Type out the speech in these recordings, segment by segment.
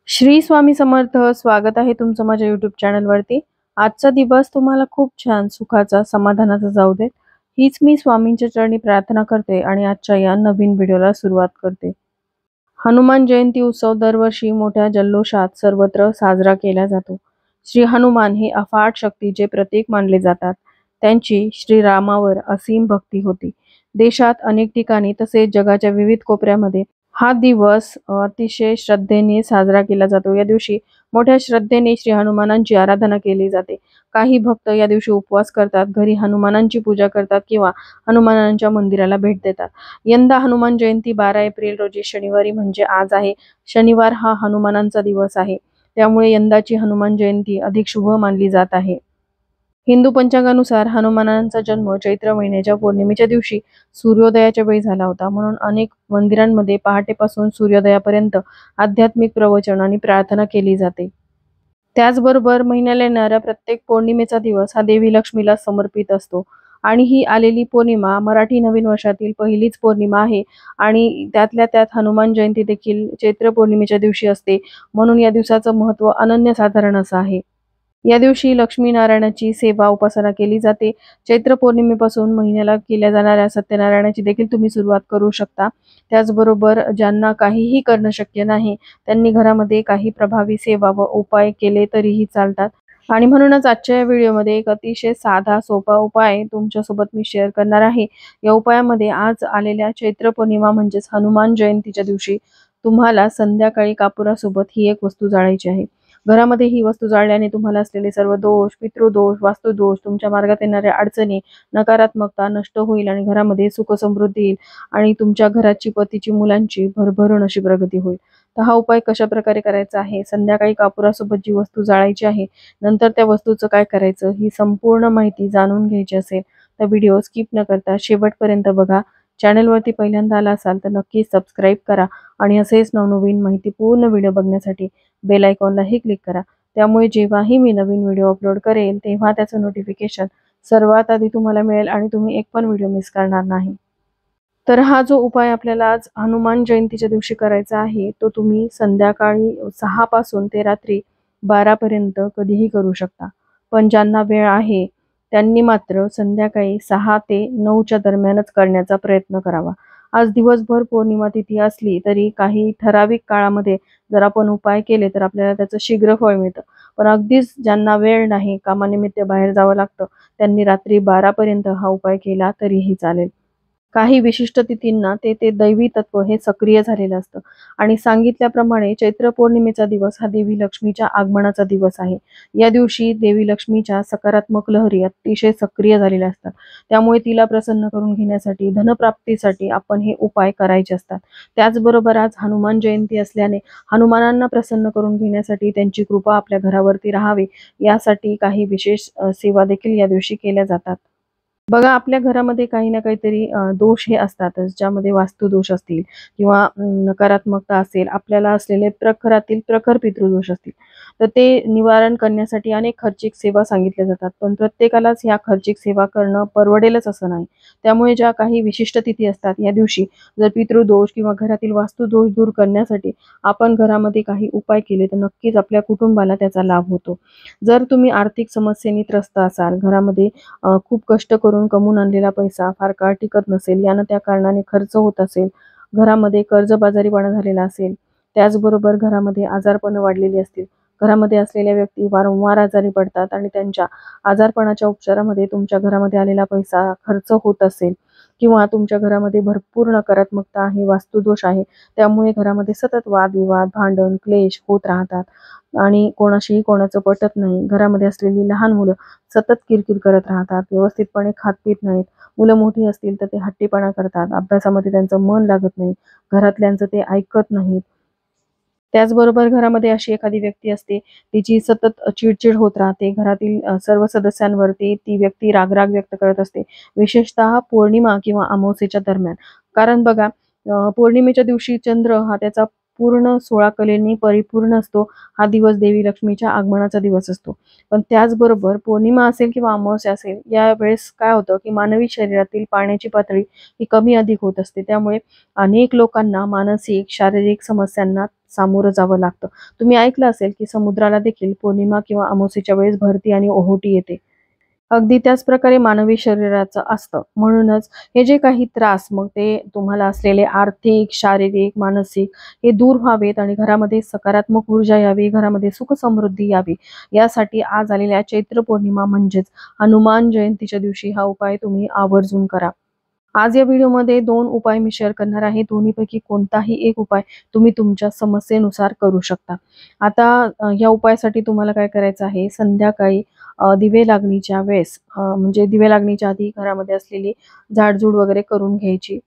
श्री स्वामी समर्थ. स्वागत आहे तुमचं माझ्या YouTube चॅनलवरती. आजचा दिवस तुम्हाला खूप छान सुखाचा समाधानाचा जाऊ देत, हीच मी स्वामींच्या चरणी प्रार्थना करते आणि आजच्या या नवीन व्हिडिओला सुरुवात करते. हनुमान जयंती उत्सव दरवर्षी मोठ्या जल्लोषात सर्वत्र साजरा केला जातो. श्री हनुमान हे अफाट शक्तीचे प्रतीक मानले जातात. त्यांची श्रीरामावर असीम भक्ती होती. देशात अनेक ठिकाणी तसेच जगाच्या विविध कोपऱ्यामध्ये हा दिवस अतिशय श्रद्धेने साजरा केला जातो. या दिवशी मोठ्या श्रद्धेने श्री हनुमानांची आराधना केली जाते. काही भक्त या दिवशी उपवास करतात, घरी हनुमानांची पूजा करतात किंवा हनुमानांच्या मंदिराला भेट देतात. यंदा हनुमान जयंती 12 एप्रिल रोजी शनिवारी म्हणजे आज आहे. शनिवार हा हनुमानांचा दिवस आहे, त्यामुळे यंदाची हनुमान जयंती अधिक शुभ मानली जात आहे. हिंदू पंचांगानुसार हनुमानांचा जन्म चैत्र महिन्याच्या पौर्णिमेच्या दिवशी सूर्योदयाच्या वेळी झाला होता. म्हणून अनेक मंदिरांमध्ये पहाटेपासून सूर्योदयापर्यंत आध्यात्मिक प्रवचन आणि प्रार्थना केली जाते. त्याचबरोबर महिन्याला येणाऱ्या प्रत्येक पौर्णिमेचा दिवस हा देवी लक्ष्मीला समर्पित असतो आणि ही आलेली पौर्णिमा मराठी नवीन वर्षातील पहिलीच पौर्णिमा आहे आणि त्यातल्या त्यात हनुमान जयंती देखील चैत्र पौर्णिमेच्या दिवशी असते. म्हणून या दिवसाचं महत्त्व अनन्यसाधारण असं आहे. या दिवशी लक्ष्मीनारायणाची सेवा उपासना केली जाते. चैत्र पौर्णिमेपासून महिन्याला केल्या जाणाऱ्या सत्यनारायणाची देखील तुम्ही सुरुवात करू शकता. त्याचबरोबर ज्यांना काहीही करणं शक्य नाही त्यांनी घरामध्ये काही प्रभावी सेवा व उपाय केले तरीही चालतात. आणि म्हणूनच आजच्या या व्हिडिओमध्ये एक अतिशय साधा सोपा उपाय तुमच्यासोबत मी शेअर करणार आहे. या उपायामध्ये आज आलेल्या चैत्र पौर्णिमा म्हणजेच हनुमान जयंतीच्या दिवशी तुम्हाला संध्याकाळी कापुरासोबत ही एक वस्तू जाळायची आहे. घरामध्ये ही वस्तू जाळल्याने तुम्हाला असलेले सर्व दोष, पितृदोष, वास्तुदोष, तुमच्या मार्गात येणाऱ्या अडचणी, नकारात्मकता नष्ट होईल आणि घरामध्ये सुख समृद्धी येईल आणि तुमच्या घराची, पतीची, मुलांची भरभरून अशी प्रगती होईल. तर हा उपाय कशा प्रकारे करायचा आहे, संध्याकाळी कापुरासोबत जी वस्तू जाळायची आहे, नंतर त्या वस्तूचं काय करायचं, ही संपूर्ण माहिती जाणून घ्यायची असेल तर व्हिडिओ स्किप न करता शेवटपर्यंत बघा. चॅनलवरती पहिल्यांदा आला असाल तर नक्की सबस्क्राईब करा आणि असेच नवनवीन माहितीपूर्ण व्हिडिओ बघण्यासाठी बेल आयकॉनलाही क्लिक करा. त्यामुळे जेव्हाही मी नवीन व्हिडिओ अपलोड करेल तेव्हा त्याचं नोटिफिकेशन सर्वात आधी तुम्हाला मिळेल आणि तुम्ही एक पण व्हिडिओ मिस करणार नाही. तर हा जो उपाय आपल्याला आज हनुमान जयंतीच्या दिवशी करायचा आहे तो तुम्ही संध्याकाळी 6 पासून ते रात्री 12 पर्यंत कधीही करू शकता. पण ज्यांना वेळ आहे त्यांनी मात्र संध्याकाळी 6 ते 9च्या दरम्यानच करण्याचा प्रयत्न करावा. आज दिवसभर पौर्णिमा तिथी असली तरी काही ठराविक काळामध्ये जर आपण उपाय केले तर आपल्याला त्याचं शीघ्र फळ मिळतं. पण अगदीच ज्यांना वेळ नाही, कामानिमित्त बाहेर जावं लागतं, त्यांनी रात्री 12 पर्यंत हा उपाय केला तरीही चालेल. काही विशिष्ट तिथींना ते ते दैवी तत्व हे सक्रिय झालेलं असतं आणि सांगितल्याप्रमाणे चैत्र पौर्णिमेचा दिवस हा देवी लक्ष्मीच्या आगमनाचा दिवस आहे. या दिवशी देवी लक्ष्मीच्या सकारात्मक लहरी अतिशय सक्रिय झालेल्या असतात. त्यामुळे तिला प्रसन्न करून घेण्यासाठी, धनप्राप्तीसाठी आपण हे उपाय करायचे असतात. त्याचबरोबर आज हनुमान जयंती असल्याने हनुमानांना प्रसन्न करून घेण्यासाठी, त्यांची कृपा आपल्या घरावरती राहावी यासाठी काही विशेष सेवा देखील या दिवशी केल्या जातात. बघा, आपल्या घरामध्ये काही ना काहीतरी दोष हे असतातच, ज्यामध्ये वास्तुदोष असतील किंवा नकारात्मकता असेल, आपल्याला असलेले प्रखरातील प्रखर पितृदोष असतील, तर ते निवारण करण्यासाठी अनेक खर्चिक सेवा सांगितल्या जातात. पण प्रत्येकालाच ह्या खर्चिक सेवा करणं परवडेलच असं नाही. त्यामुळे ज्या काही विशिष्ट तिथी असतात या दिवशी जर पितृदोष किंवा घरातील वास्तुदोष दूर करण्यासाठी आपण घरामध्ये काही उपाय केले तर नक्कीच आपल्या कुटुंबाला त्याचा लाभ होतो. जर तुम्ही आर्थिक समस्येने त्रस्त असाल, घरामध्ये खूप कष्ट करून कमवून आणलेला पैसा फार काळ टिकत नसेल, यानं त्या कारणाने खर्च होत असेल, घरामध्ये कर्जबाजारीपणा झालेला असेल, त्याचबरोबर घरामध्ये आजारपणं वाढलेली असतील, घरामध्ये असलेल्या व्यक्ती वारंवार आजारी पडतात आणि त्यांच्या आजारपणाच्या उपचारामध्ये तुमच्या घरामध्ये आलेला पैसा खर्च होत असेल किंवा तुमच्या घरामध्ये भरपूर नकारात्मकता आहे, वास्तुदोष आहे, त्यामुळे घरामध्ये सतत वादविवाद, भांडण, क्लेश होत राहतात आणि कोणाशीही कोणाचं पटत नाही, घरामध्ये असलेली लहान मुलं सतत किरकिर करत राहतात, व्यवस्थितपणे खात पीत नाहीत, मुलं मोठी असतील तर ते हट्टीपणा करतात, अभ्यासामध्ये त्यांचं मन लागत नाही, घरातल्यांचं ते ऐकत नाहीत. त्याचबरोबर घरामध्ये अशी एखादी व्यक्ती असते तिची सतत चिडचिड होत राहते, घरातील सर्व सदस्यांवरती ती व्यक्ती रागराग व्यक्त करत असते, विशेषतः पौर्णिमा किंवा अमावस्येच्या दरम्यान. कारण बघा, पौर्णिमेच्या दिवशी चंद्र हा त्याचा पूर्ण 16 कलेनी परिपूर्ण असतो. हा दिवस देवी लक्ष्मीच्या आगमनाचा दिवस असतो. पण त्याचबरोबर पौर्णिमा असेल किंवा अमावस्या असेल, यावेळेस काय होतं की मानवी शरीरातील पाण्याची पातळी ही कमी अधिक होत असते. त्यामुळे अनेक लोकांना मानसिक, शारीरिक समस्यांना सामोरं जावं लागतं. तुम्ही ऐकलं असेल की समुद्राला देखील पौर्णिमा किंवा अमावस्येच्या वेळेस भरती आणि ओहोटी येते. अगदी त्याच प्रकारे मानवी शरीराचं असतं. म्हणूनच हे जे काही त्रास मग ते तुम्हाला असलेले आर्थिक, शारीरिक, मानसिक हे दूर व्हावेत आणि घरामध्ये सकारात्मक ऊर्जा यावी, घरामध्ये सुख समृद्धी यावी, यासाठी आज आलेल्या चैत्र पौर्णिमा म्हणजेच हनुमान जयंतीच्या दिवशी हा उपाय तुम्ही आवर्जून करा. आज या व्हिडिओमध्ये 2 उपाय मी शेअर करणार आहे. दोन्हीपैकी कोणताही एक उपाय तुम्ही तुमच्या समस्येनुसार करू शकता. आता या उपायासाठी तुम्हाला काय करायचं आहे, संध्याकाळी दिवे लागणीच्या वेळेस म्हणजे दिवे लागणीच्या आधी घरामध्ये असलेली झाडझूड वगैरे करून घ्यायची.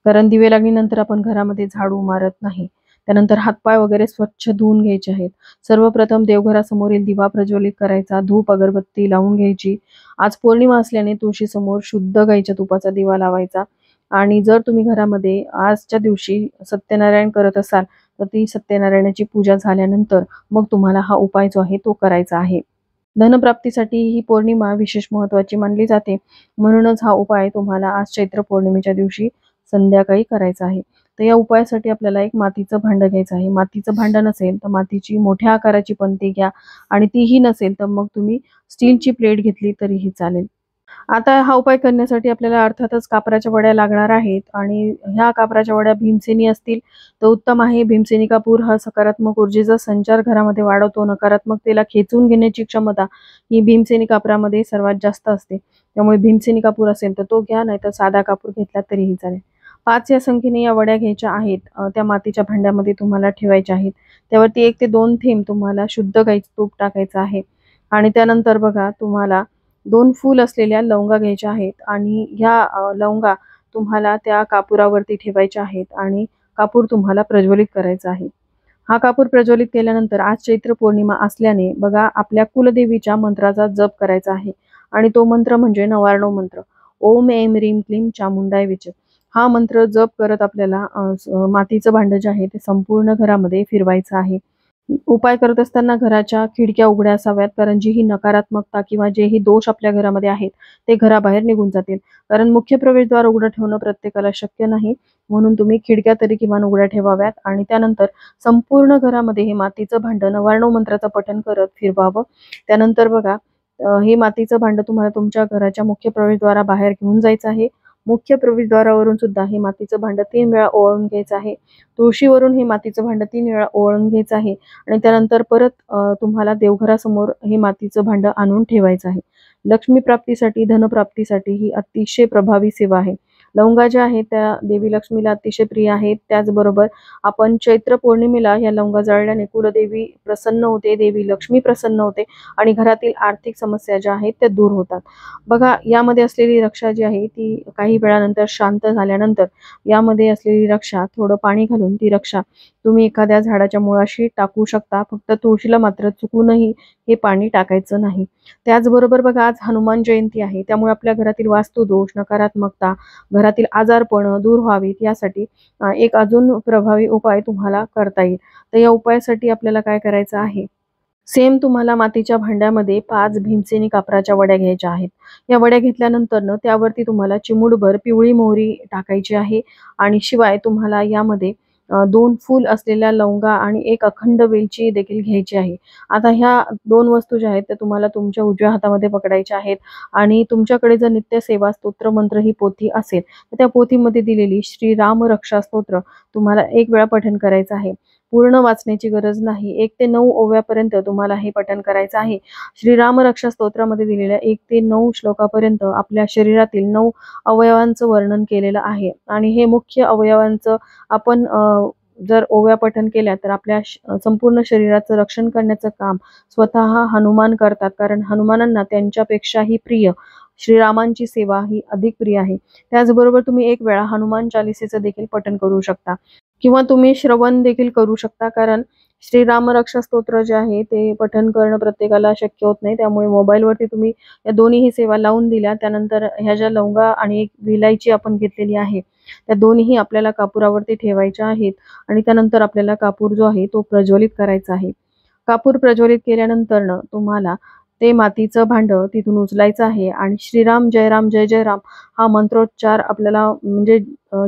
कारण दिवे लागणीनंतर आपण घरामध्ये झाडू मारत नाही. त्यानंतर हातपाय वगैरे स्वच्छ धुवून घ्यायचे आहेत. सर्वप्रथम देवघरासमोरील दिवा प्रज्वलित करायचा, धूप अगरबत्ती लावून घ्यायची. आज पौर्णिमा असल्याने तुळशीसमोर शुद्ध गाईच्या तुपाचा दिवा लावायचा. आणि जर तुम्ही घरामध्ये आजच्या दिवशी सत्यनारायण करत असाल, तर ती सत्यनारायणाची पूजा झाल्यानंतर मग तुम्हाला हा उपाय जो आहे तो करायचा आहे. धनप्राप्तीसाठी ही पौर्णिमा विशेष महत्त्वाची मानली जाते. म्हणूनच हा उपाय तुम्हाला आज चैत्र पौर्णिमेच्या दिवशी संध्याकाळी करायचा आहे. तर या उपायासाठी आपल्याला एक मातीचं भांडं घ्यायचं आहे. मातीचं भांडं नसेल तर मातीची मोठ्या आकाराची पणती घ्या आणि तीही नसेल तर मग तुम्ही स्टीलची प्लेट घेतली तरीही चालेल. आता हा उपाय करण्यासाठी आपल्याला अर्थातच कापराच्या वड्या लागणार आहेत आणि ह्या कापराच्या वड्या भीमसेनी असतील तर उत्तम आहे. भीमसेनी कापूर हा सकारात्मक ऊर्जेचा संचार घरामध्ये वाढवतो. नकारात्मकतेला खेचून घेण्याची क्षमता ही भीमसेनी कापरामध्ये सर्वात जास्त असते. त्यामुळे भीमसेनी कापूर असेल तर तो घ्या, नाहीतर साधा कापूर घेतला तरीही चालेल. 5 या संख्येने या वड्या घ्यायच्या आहेत. त्या मातीच्या भांड्यामध्ये तुम्हाला ठेवायच्या आहेत. त्यावरती 1 ते 2 थेंब तुम्हाला शुद्ध गाईचं तूप टाकायचं आहे आणि त्यानंतर बघा तुम्हाला 2 फूल असलेल्या लवंगा घ्यायच्या आहेत आणि ह्या लवंगा तुम्हाला त्या कापुरावरती ठेवायच्या आहेत आणि कापूर तुम्हाला प्रज्वलित करायचा आहे. हा कापूर प्रज्वलित केल्यानंतर आज चैत्र पौर्णिमा असल्याने बघा आपल्या कुलदेवीच्या मंत्राचा जप करायचा आहे आणि तो मंत्र म्हणजे 99 मंत्र. ओम ऐं ह्रीं क्लीं चामुंडाय विच. हा मंत्र जप करत आपल्याला मातीचं भांडं जे आहे ते संपूर्ण घरामध्ये फिरवायचं आहे. उपाय करत असताना घराच्या खिडक्या उघड्या असाव्यात, कारण जी ही नकारात्मकता किंवा जेही दोष आपल्या घरामध्ये आहेत ते घराबाहेर निघून जातील. कारण मुख्य प्रवेशद्वार उघडं ठेवणं प्रत्येकाला शक्य नाही. म्हणून तुम्ही खिडक्या तरी किमान उघड्या ठेवाव्यात आणि त्यानंतर संपूर्ण घरामध्ये हे मातीचं भांडं 99 मंत्राचं पठण करत फिरवावं. त्यानंतर बघा हे मातीचं भांडं तुम्हाला तुमच्या घराच्या मुख्य प्रवेशद्वाराबाहेर घेऊन जायचं आहे. मुख्य प्रवेशद्वारावरून सुद्धा हे मातीचं भांडं 3 वेळा ओवाळून घ्यायचं आहे. तुळशीवरून हे मातीचं भांडं 3 वेळा ओवाळून घ्यायचं आहे आणि त्यानंतर परत तुम्हाला देवघरासमोर हे मातीचं भांडं आणून ठेवायचं आहे. लक्ष्मी प्राप्तीसाठी, धनप्राप्तीसाठी ही अतिशय प्रभावी सेवा आहे. लवंगा ज्या आहेत त्या देवी लक्ष्मीला अतिशय प्रिय आहेत. त्याचबरोबर आपण चैत्र पौर्णिमेला या लवंगा जाळल्याने कुलदेवी प्रसन्न होते, देवी लक्ष्मी प्रसन्न होते आणि घरातील आर्थिक समस्या ज्या आहेत त्या दूर होतात. बघा यामध्ये असलेली रक्षा जी आहे ती काही वेळानंतर शांत झाल्यानंतर यामध्ये असलेली रक्षा थोडं पाणी घालून ती रक्षा तुम्ही एखाद्या झाडाच्या मुळाशी टाकू शकता. फक्त तुळशीला मात्र चुकूनही हे पाणी टाकायचं नाही. त्याचबरोबर बघा आज हनुमान जयंती आहे, त्यामुळे आपल्या घरातील वास्तुदोष, नकारात्मकता, घरातील आजारपण दूर व्हावीत यासाठी एक अजून प्रभावी उपाय तुम्हाला करता येईल. तर या उपायासाठी आपल्याला काय करायचं आहे, सेम तुम्हाला मातीच्या भांड्यामध्ये 5 भीमसेनी कापराच्या वड्या घ्यायच्या आहेत. या वड्या घेतल्यानंतर त्यावरती तुम्हाला चिमूटभर पिवळी मोहरी टाकायची आहे आणि शिवाय तुम्हाला यामध्ये 2 फूल असलेल्या लवंगा आणि 1 अखंड वेलची देखील घ्यायची आहे. आता ह्या 2 वस्तू ज्या आहेत त्या तुम्हाला तुमच्या उजव्या हातामध्ये पकडायच्या आहेत आणि तुमच्याकडे जर नित्य सेवा स्तोत्र मंत्र ही पोथी असेल तर त्या पोथीमध्ये दिलेली श्रीराम रक्षा स्तोत्र तुम्हाला 1 वेळा पठण करायचं आहे. पूर्ण वाचण्याची गरज नाही. 1 ते 9 ओव्यापर्यंत तुम्हाला हे पठण करायचं आहे. श्रीराम रक्षा स्तोत्रामध्ये दिलेल्या 1 ते 9 श्लोकापर्यंत आपल्या शरीरातील 9 अवयवांचं वर्णन केलेलं आहे आणि हे मुख्य अवयवांचं आपण जर ओव्या पठण केल्या तर आपल्या संपूर्ण शरीराचं रक्षण करण्याचं काम स्वतः हनुमान करतात. कारण हनुमानांना त्यांच्यापेक्षाही प्रिय श्रीरामांची सेवा ही अधिक प्रिय आहे. त्याचबरोबर तुम्ही 1 वेळा हनुमान चालिसेचं देखील पठण करू शकता किंवा तुम्ही श्रवण देखील करू शकता. कारण श्रीराम रक्षा स्तोत्र जे आहे ते पठण करणं प्रत्येकाला शक्य होत नाही, त्यामुळे मोबाईलवरती तुम्ही या दोन्हीही सेवा लावून दिल्या. त्यानंतर ह्या ज्या लवंगा आणि एक विलायची आपण घेतलेली आहे, त्या दोन्हीही आपल्याला कापुरावरती ठेवायच्या आहेत आणि त्यानंतर आपल्याला कापूर जो आहे तो प्रज्वलित करायचा आहे. कापूर प्रज्वलित केल्यानंतर तुम्हाला ते मातीचं भांडं तिथून उचलायचं आहे आणि श्रीराम जय राम जय जय राम हा मंत्रोच्चार आपल्याला म्हणजे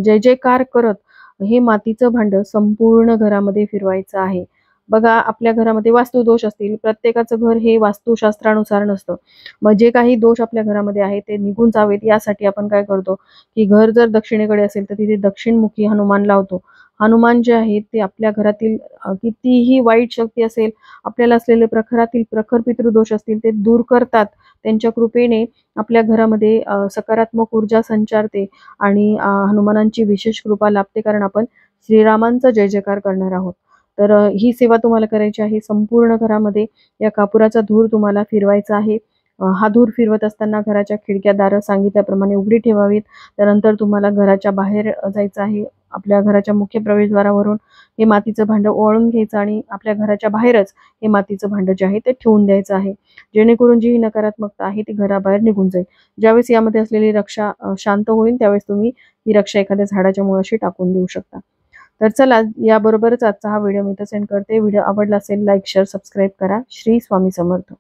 जय जयकार करत हे मातीचं भांडं संपूर्ण घरामध्ये फिरवायचं आहे. बघा, आपल्या घरामध्ये वास्तुदोष असतील, प्रत्येकाचं घर हे वास्तुशास्त्रानुसार नसतं. मग जे काही दोष आपल्या घरामध्ये आहे ते निघून जावेत यासाठी आपण काय करतो, की घर जर दक्षिणेकडे असेल तर तिथे दक्षिणमुखी हनुमान लावतो. हनुमान जे आहेत ते आपल्या घरातील कितीही वाईट शक्ती असेल, आपल्याला असलेले प्रखरातील प्रखर पितृदोष असतील ते दूर करतात. त्यांच्या कृपेने आपल्या घरामध्ये सकारात्मक ऊर्जा संचारते आणि हनुमानांची विशेष कृपा लाभते, कारण आपण श्रीरामांचा जय जयकार करणार आहोत. तर ही सेवा तुम्हाला करायची आहे. संपूर्ण घरामध्ये या कापुराचा धूर तुम्हाला फिरवायचा आहे. हा धूर फिरवत असताना घराच्या खिडक्या दारं सांगितल्याप्रमाणे उघडी ठेवावीत. त्यानंतर तुम्हाला घराच्या बाहेर जायचं आहे. आपल्या घराच्या मुख्य प्रवेशद्वारावरून हे मातीचं भांडं ओवाळून घ्यायचं आणि आपल्या घराच्या बाहेरच हे मातीचं भांडं जे आहे ते ठेवून द्यायचं आहे, जेणेकरून जी ही नकारात्मकता आहे ती घराबाहेर निघून जाईल. ज्यावेळेस यामध्ये असलेली रक्षा शांत होईल त्यावेळेस तुम्ही ही रक्षा एखाद्या झाडाच्या मुळाशी टाकून देऊ शकता. तर चला, याबरोबरच आजचा हा व्हिडिओ मी इथं सेंड करते. व्हिडिओ आवडला असेल लाईक शेअर सबस्क्राईब करा. श्री स्वामी समर्थ.